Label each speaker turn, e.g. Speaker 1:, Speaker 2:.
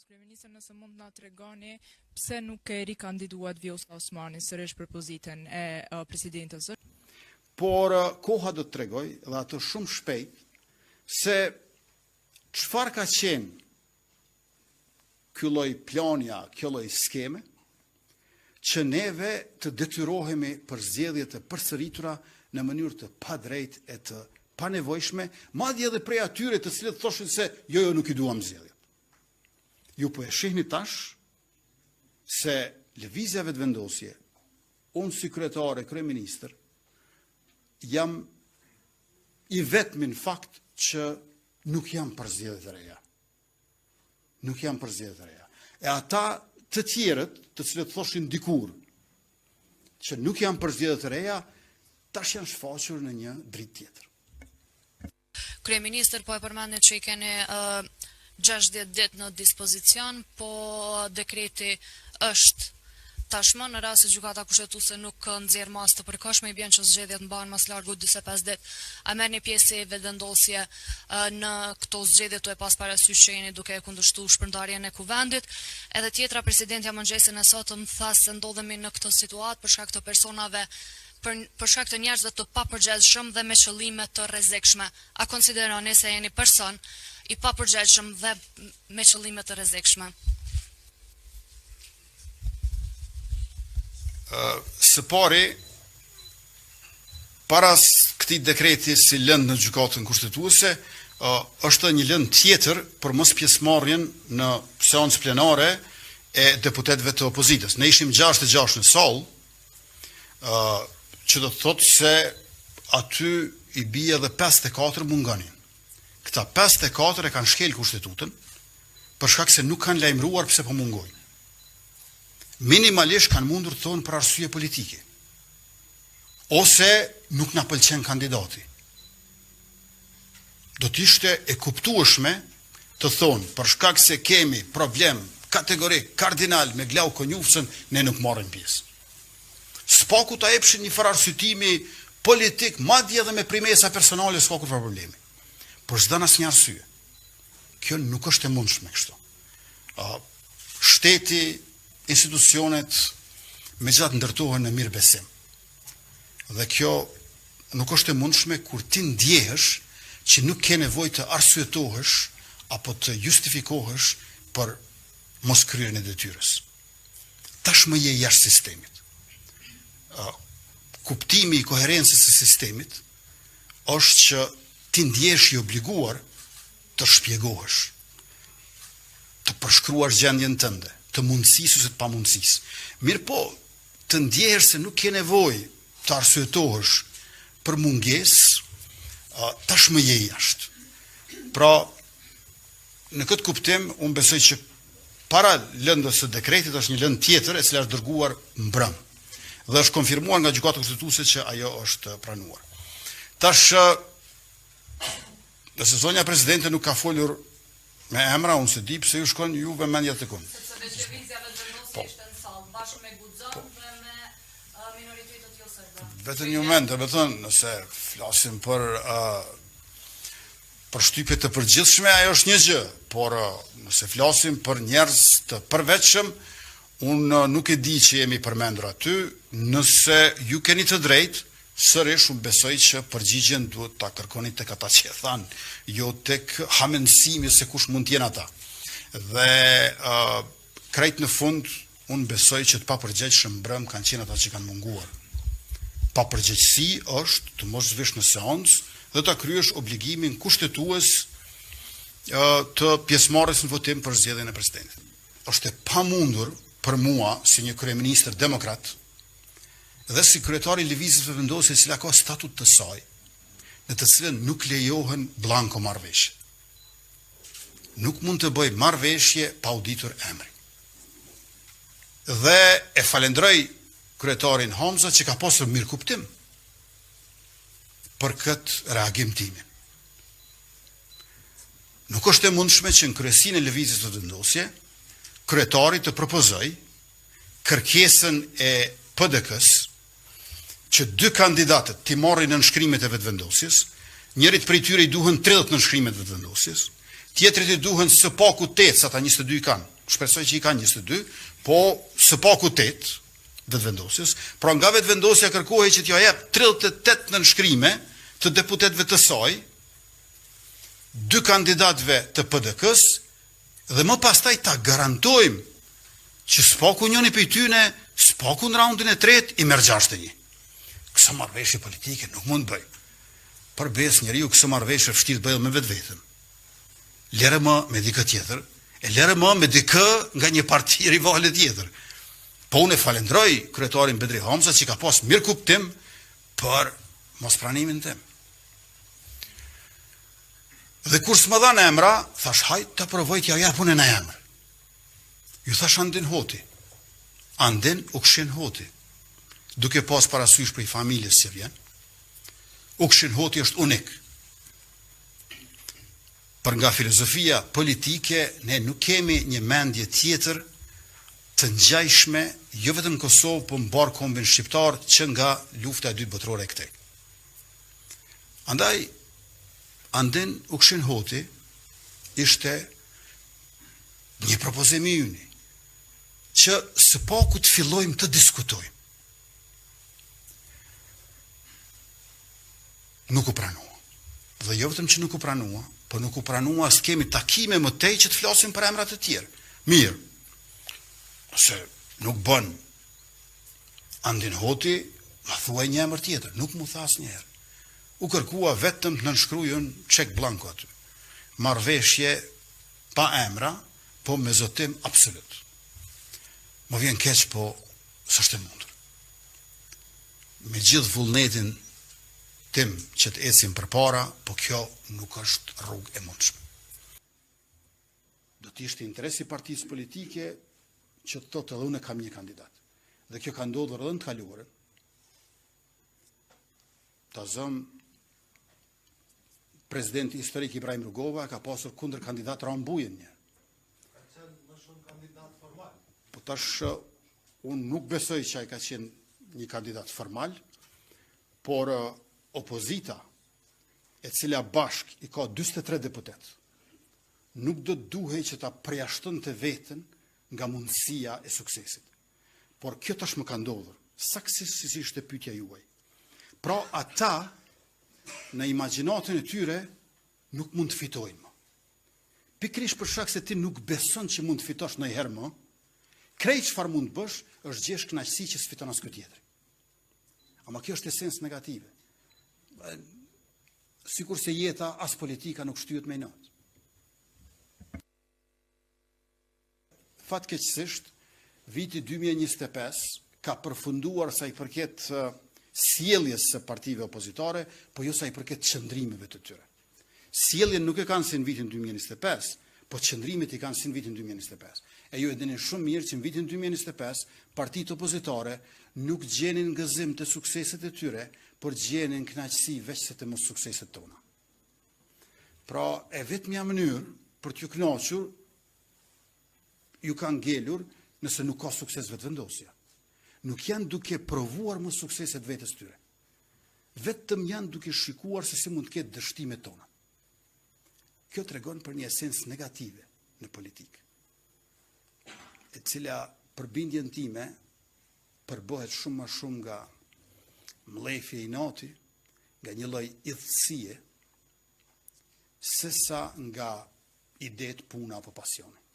Speaker 1: Kryeministër, nëse mund na tregoni pse nuk e rikandiduat Vjosa Osmani sërish për pozitën e presidentës?
Speaker 2: Por koha do të tregoj dhe atë shumë shpejt se çfarë ka qenë ky lloj planja, kjo lloj skeme që neve të detyrohemi për zgjedhje të përsëritura në mënyrë të padrejtë e të panevojshme, madje edhe prej atyre të cilët thoshin se jo nuk i duam zgjedhjet. Ju po e shihni tash se lëvizjeve të vendosje, unë si kryetare, kryeministër, jam i vetmi në fakt që nuk jam për zgjedhje të reja. Nuk jam për zgjedhje të reja. E ata të tjerët, të cilët thoshin dikur që nuk jam për zgjedhje të reja, tash janë shfaqur në një dritë tjetër.
Speaker 3: Kryeministër, po e përmendet që i keni 60 ditë në dispozicion, po dekreti është tashmë në rast se gjykata kushtetuese nuk nxjerr masë të përkohshme, i bën që zgjedhjet mbahen më së largu 45 ditë. A merrni pjesë vendosje në këto zgjedhje tu e pas parasysh që jeni duke e kundërshtuar shpërndarjen e kuvendit? Edhe tjetra, presidenti mëngjesin e sotëm tha se ndodhemi në këtë situatë për shkak të personave për shkak të njerëzve të papërgjegjshëm dhe me qëllime të rrezikshme. A konsideroni se jeni person i papërgjegjshëm dhe me qëllime të rrezikshme?
Speaker 2: Së pari, para këtij dekreti si lëndë në gjykatën kushtetuese, është një lëndë tjetër për mos pjesëmarrjen në seancë plenare e deputetëve të opozitës. Ne ishim 6-6 në sallë, që do të thotë se aty i bie edhe 54 mungonin. Këta 54 e kanë shkel kushtetutën për shkak se nuk kanë lajmëruar pse po mungojnë. Minimalisht kanë mundur të thonë për arsye politike. Ose nuk na pëlqen kandidati. Do të ishte e kuptueshme të thonë për shkak se kemi problem kategorik, kardinal me Glauko Njufsën, ne nuk marrim pjesë. Spaku ta epshin një farë arsyetimi politik, madje edhe me primesa personale, s'ka kur problemi. Por s'dan asnjë arsye. Kjo nuk është e mundshme kështu. Shteti, institucionet me gjatë ndërtohen në mirë besim. Dhe kjo nuk është e mundshme kur ti ndjehesh që nuk ke nevojë të arsyetohesh apo të justifikohesh për mos kryerjen e detyrës. Tashmë je jashtë sistemit. Kuptimi i koherencës së sistemit është që ti ndjehesh i obliguar të shpjegohesh, të përshkruash gjendjen tënde, të mundësisë ose të pamundësisë. Mirë po, të ndjehesh se nuk ke nevojë të arsyetohesh për mungesë, tashmë je jashtë. Pra, në këtë kuptim, unë besoj që para lëndës së dekretit është një lëndë tjetër e cila është dërguar mbrëm. Dhe është konfirmuar nga gjykata kushtetuese që ajo është pranuar. Tash, nëse zonja presidente nuk ka folur me emra, unë se di pse ju shkon juve mendja të kënd.
Speaker 3: Sepse veçëvizjave të vendosje ishte në sallë, bashkë me Guxon dhe me minoritetet jo serbe.
Speaker 2: Vetëm një moment, do të thënë, nëse flasim për shtypje të përgjithshme, ajo është një gjë, por nëse flasim për njerëz të përveçshëm, unë nuk e di që jemi përmendur aty, nëse ju keni të drejtë, sërish unë besoj që përgjigjen duhet ta kërkoni tek ata që e thanë, jo tek hamendësimi se kush mund të jenë ata. Dhe krejt në fund, unë besoj që të papërgjegjshëm mbrëm kanë qenë ata që kanë munguar. Papërgjegjësi është të mos zhvesh në seancë dhe ta kryesh obligimin kushtetues të pjesëmarrjes në votim për zgjedhjen e presidentit. Është e pamundur për mua si një kryeministër demokrat dhe si kryetari i lëvizjes së vendosjes e cila ka statut të saj, në të cilën nuk lejohen blanko marrëveshje. Nuk mund të bëj marrëveshje pa u ditur emrin. Dhe e falenderoj kryetarin Hamza që ka pasur mirë kuptim për këtë reagim timin. Nuk është e mundshme që në kryesinë e lëvizjes së vendosjes kryetari të propozoj kërkesën e PDK-s që 2 kandidatët të marrin në nënshkrimet e vetëvendosjes, njërit prej tyre i duhen 30 nënshkrimet vetëvendosjes, tjetrit i duhen së paku 8, sa ta 22 i kanë. Shpresoj që i kanë 22, po së paku 8 vetëvendosjes. Pra nga vetëvendosja kërkohej që t'ja jep 38 nënshkrime të deputetëve të saj, 2 kandidatëve të PDK-s, dhe më pastaj ta garantojmë që s'paku njëni për tyne, s'paku në raundin e 3 i merr 6-1. Kësa marrëveshje politike nuk mund bëj. Përbes njeriu kësa marrëveshje vështirë bëjë me vetëm. Lere më me dikë tjetër, e lere më me dikë nga një parti rivale tjetër. Po unë e falendroj kryetarin Bedri Hamza që ka pas mirë kuptim për mospranimin tim. Dhe kur s'më dha në emra, thash hajt të provoj t'ja japun e në emrë. Ju thash Andin Hoti. Andin Ukshin Hoti. Duke pas parasysh për i familjes që vjen, Ukshin Hoti është unik. Për nga filozofia politike, ne nuk kemi një mendje tjetër të ngjajshme, jo vetëm në Kosovë, po në barë kombin shqiptar që nga lufta e 2 botërore e këtej. Andaj, Andin Ukshin Hoti ishte një propozim i yni, që së paku të fillojmë të diskutojmë. Nuk u pranua. Dhe jo vetëm që nuk u pranua, po nuk u pranua as kemi takime më tej që të flasim për emrat të tjerë. Mirë, se nuk bën Andin Hoti, ma thuaj një emër tjetër, nuk mu thas njerë. U kërkua vetëm të nënshkrujën çek blanko aty. Marrëveshje pa emra, po me zotim absolut. Më vjen keq, po s'është e mundur. Me gjithë vullnetin tim që të ecim përpara, po kjo nuk është rrugë e mundshme. Do të ishte interesi partisë politike që të thotë edhe unë kam një kandidat. Dhe kjo ka ndodhur edhe në të kaluarën. Ta zëm presidenti historik Ibrahim Rugova ka pasur kundër kandidat Rambujen një. Ka qenë më shumë kandidat formal. Po tash unë nuk besoj që ai ka qenë një kandidat formal, por opozita, e cila bashk i ka 43 deputet, nuk do të duhej që ta përjashton të vetën nga mundësia e suksesit. Por kjo tash më ka ndodhur, saksisisht e pyetja juaj. Pra ata, në imagjinatën e tyre, nuk mund të fitojnë më. Pikrish për shkak se ti nuk beson që mund të fitosh ndonjëherë më, krejt çfarë mund të bësh është gjesh kënaqësi që s'fiton as ky tjetri. Ama kjo është esens negative. Sikur se jeta as politika nuk shtyhet me inat. Fatkeqësisht, viti 2025 ka përfunduar sa i përket sjelljes së partive opozitare, po jo sa i përket qëndrimeve të tyre. Sjelljen nuk e kanë si në vitin 2025, po qëndrimet i kanë si në vitin 2025. E ju e dini shumë mirë që në vitin 2025 partitë opozitare nuk gjenin gëzim të sukseset e tyre, por gjenin kënaqësi veç se të mos sukseset tona. Pra, e vetmja mënyrë për t'ju kënaqur ju kanë ngelur nëse nuk ka sukses vetëvendosja. Nuk janë duke provuar më sukseset vetës tyre. Vetëm janë duke shikuar se si mund të ketë dështimet tona. Kjo tregon për një esens negative në politikë, e cila përbindjen time përbohet shumë më shumë nga mlefje i inati, nga një lloj idhësie, sesa nga idet, puna apo pasioni.